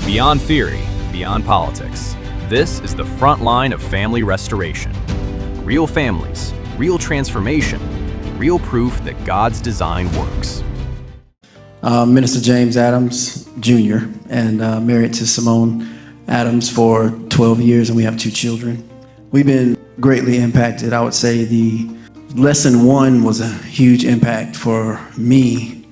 Beyond theory, beyond politics, this is the front line of family restoration. Real families, real transformation, real proof that God's design works. Minister James Adams Jr. and married to Simone Adams for 12 years, and we have 2 children. We've been greatly impacted. I would say the lesson 1 was a huge impact for me,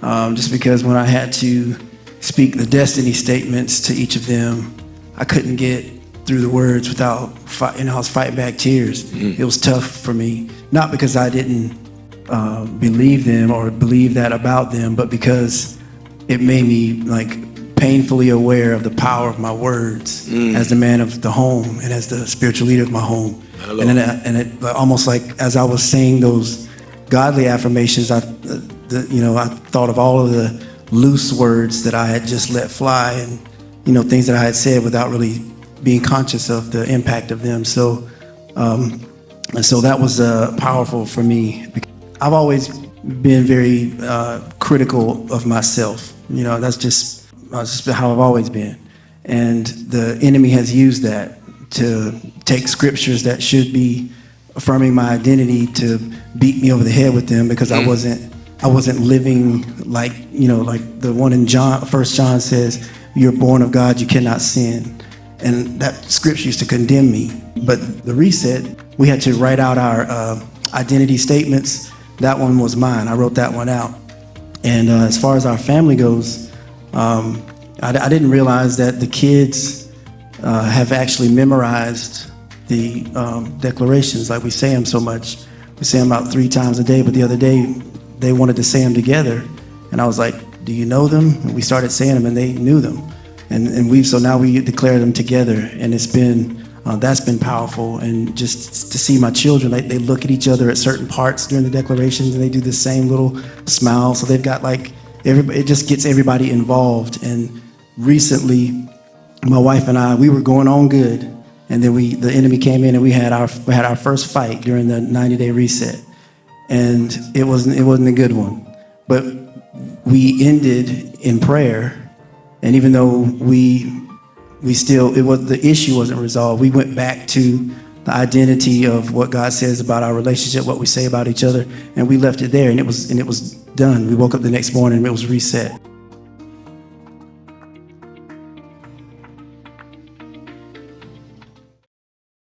just because when I had to speak the destiny statements to each of them, I couldn't get through the words without I was fighting back tears. Mm-hmm. It was tough for me, not because I didn't believe them or believe that about them, but because it made me painfully aware of the power of my words as the man of the home and as the spiritual leader of my home. And it almost like as I was saying those godly affirmations, I thought of all of the loose words that I had just let fly, and things that I had said without really being conscious of the impact of them. So that was powerful for me. I've always been very critical of myself. That's just how I've always been. And the enemy has used that to take scriptures that should be affirming my identity to beat me over the head with them, because I wasn't living like the one in John, 1 John says, you're born of God, you cannot sin. And that scripture used to condemn me. But the reset, we had to write out our identity statements. That one was mine. I wrote that one out. And as far as our family goes, I didn't realize that the kids have actually memorized the declarations. Like we say them so much. We say them about 3 times a day, but the other day they wanted to say them together. And I was like, do you know them? And we started saying them and they knew them. So now we declare them together, and it's been that's been powerful. And just to see my children, they look at each other at certain parts during the declarations, and they do the same little smile. So they've got it just gets everybody involved. And recently, my wife and I, we were going on good, and then the enemy came in, and we had our first fight during the 90-day reset, and it wasn't a good one, but we ended in prayer. And even though the issue wasn't resolved, we went back to the identity of what God says about our relationship, what we say about each other, and we left it there, and it was done. We woke up the next morning and it was reset.